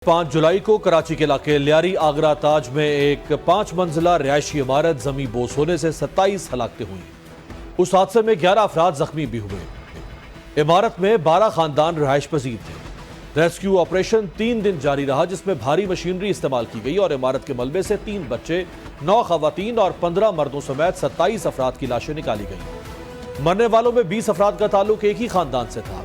5 जुलाई को कराची के इलाके लियारी आगरा ताज में एक 5 मंजिला रिहायशी इमारत जमी बोस होने से 27 हलाकतें हुई। उस हादसे में 11 अफराद जख्मी भी हुए। इमारत में 12 खानदान रिहायश पजीर थे। रेस्क्यू ऑपरेशन 3 दिन जारी रहा, जिसमें भारी मशीनरी इस्तेमाल की गई और इमारत के मलबे से 3 बच्चे, 9 खवातीन और 15 मर्दों समेत 27 अफराद की लाशें निकाली गई। मरने वालों में 20 अफराद का ताल्लुक एक ही खानदान से था।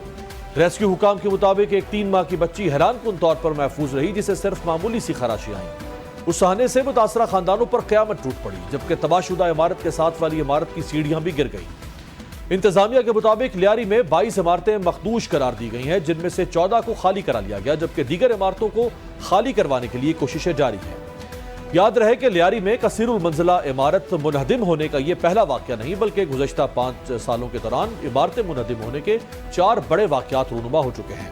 रेस्क्यू हुकाम के मुताबिक एक 3 माह की बच्ची हैरानकुन तौर पर महफूज रही, जिसे सिर्फ मामूली सी खराशी आई। उस सहने से मुतासरा खानदानों पर क़यामत टूट पड़ी, जबकि तबाहशुदा इमारत के साथ वाली इमारत की सीढ़ियां भी गिर गई। इंतजामिया के मुताबिक लियारी में 22 इमारतें मखदूश करार दी गई हैं, जिनमें से 14 को खाली करा लिया गया, जबकि दीगर इमारतों को खाली करवाने के लिए कोशिशें जारी हैं। याद रहे कि लियारी में कसीरुल मंजिला इमारत मुनहदिम होने का यह पहला वाक़या नहीं, बल्कि गुज़श्ता 5 सालों के दौरान इमारतें मुनहदिम होने के 4 बड़े वाक़यात रूनुमा हो चुके हैं।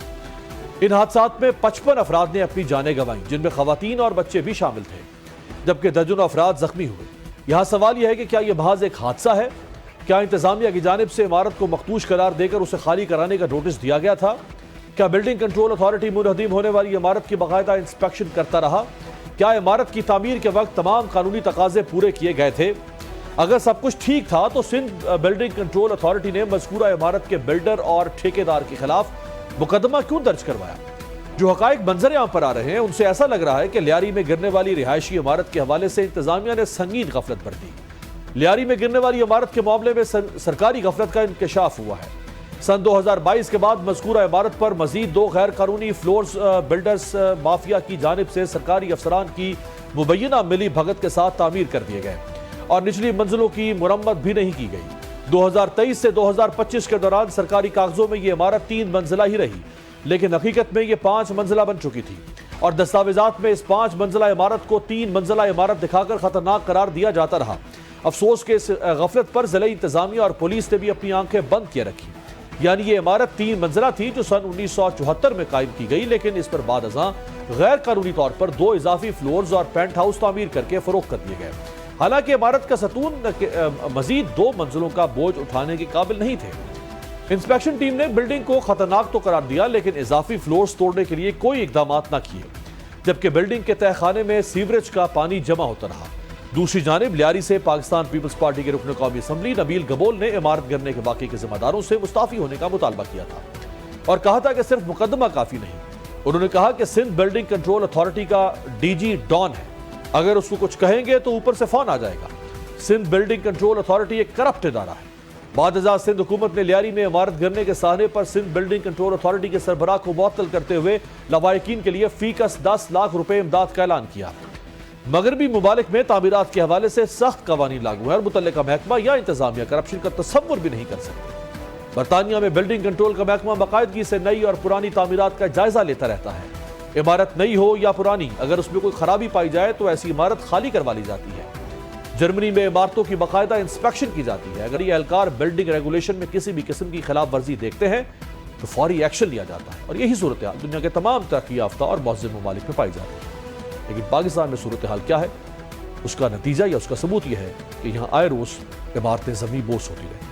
इन हादसात में 55 अफराद ने अपनी जानें गंवाई, जिनमें खवातीन और बच्चे भी शामिल थे, जबकि दर्जनों अफराद जख्मी हुए। यहाँ सवाल यह है कि क्या यह महज एक हादसा है? क्या इंतजामिया की जानिब से इमारत को मखदूश करार देकर उसे खाली कराने का नोटिस दिया गया था? क्या बिल्डिंग कंट्रोल अथॉरिटी मुनहदिम होने वाली इमारत की बाकायदा इंस्पेक्शन करता रहा? क्या इमारत की तामीर के वक्त तमाम कानूनी तकाजे पूरे किए गए थे? अगर सब कुछ ठीक था तो सिंध बिल्डिंग कंट्रोल अथॉरिटी ने मज़कूरा इमारत के बिल्डर और ठेकेदार के खिलाफ मुकदमा क्यों दर्ज करवाया? जो हकाइक मंजर आम पर आ रहे हैं, उनसे ऐसा लग रहा है कि लियारी में गिरने वाली रिहायशी इमारत के हवाले से इंतजामिया ने संगीन गफलत बरती। लियारी में गिरने वाली इमारत के मामले में सरकारी गफलत का इंकशाफ हुआ है। सन 2022 के बाद मज़कूरा इमारत पर मजीद 2 गैर कानूनी फ्लोर्स बिल्डर्स माफिया की जानिब से सरकारी अफसरान की मुबैना मिली भगत के साथ तामीर कर दिए गए और निचली मंजिलों की मुरम्मत भी नहीं की गई। 2023 से 2025 के दौरान सरकारी कागजों में ये इमारत 3 मंजिला ही रही, लेकिन हकीकत में ये 5 मंजिला बन चुकी थी और दस्तावेजात में इस 5 मंजिला इमारत को 3 मंजिला इमारत दिखाकर खतरनाक करार दिया जाता रहा। अफसोस के इस गफलत पर ज़िला इंतजामिया और पुलिस ने भी अपनी आंखें बंद किए रखी। यानी ये इमारत 3 मंजिला थी जो सन 1974 में कायम की गई, लेकिन इस पर बाद अज़ां गैर कानूनी तौर पर 2 इजाफी फ्लोर्स और पेंट हाउस तामीर करके फरोख्त कर दिए गए। हालांकि इमारत का सतून मजीद 2 मंजिलों का बोझ उठाने के काबिल नहीं थे। इंस्पेक्शन टीम ने बिल्डिंग को खतरनाक तो करार दिया, लेकिन इजाफी फ्लोर्स तोड़ने के लिए कोई इकदाम न किए, जबकि बिल्डिंग के तहखाने में सीवरेज का पानी जमा होता रहा। दूसरी जानिब लियारी से पाकिस्तान पीपल्स पार्टी के रुकन कौमी असम्बली नबील गबोल ने इमारत गिरने के वाक़े के जिम्मेदारों से मुस्ताफ़ी होने का मुतालबा किया था और कहा था कि सिर्फ मुकदमा काफ़ी नहीं। उन्होंने कहा कि सिंध बिल्डिंग कंट्रोल अथॉरिटी का डीजी डॉन है, अगर उसको कुछ कहेंगे तो ऊपर से फ़ोन आ जाएगा। सिंध बिल्डिंग कंट्रोल अथॉरिटी एक करप्ट इदारा है। बाद सिंध हुकूमत ने लियारी में इमारत गिरने के साहने पर सिंध बिल्डिंग कंट्रोल अथॉरिटी के सरबराह को मुअत्तल करते हुए लवाहिकीन के लिए फीकस 10 लाख रुपए इमदाद का ऐलान किया। मगरबी मुमालिक में तामीरात के हवाले से सख्त कवानीन लागू है और मुतल्लिका महकमा या इंतजामिया करप्शन का तसव्वुर भी नहीं कर सकते। बरतानिया में बिल्डिंग कंट्रोल का महकमा बाकायदगी से नई और पुरानी तामीरात का जायजा लेता रहता है। इमारत नई हो या पुरानी, अगर उसमें कोई खराबी पाई जाए तो ऐसी इमारत खाली करवा ली जाती है। जर्मनी में इमारतों की बाकायदा इंस्पेक्शन की जाती है। अगर ये एहलकार बिल्डिंग रेगुलेशन में किसी भी किस्म की खिलाफ वर्जी देखते हैं तो फौरी एक्शन लिया जाता है और यही सूरत हाल दुनिया के तमाम तरक्की याफ्ता और मुअज़्ज़ज़ ममालिक में पाई जाती है। लेकिन पाकिस्तान में सूरत हाल क्या है, उसका नतीजा या उसका सबूत यह है कि यहाँ आए रोज़ इमारतें ज़मीन बोस होती रही।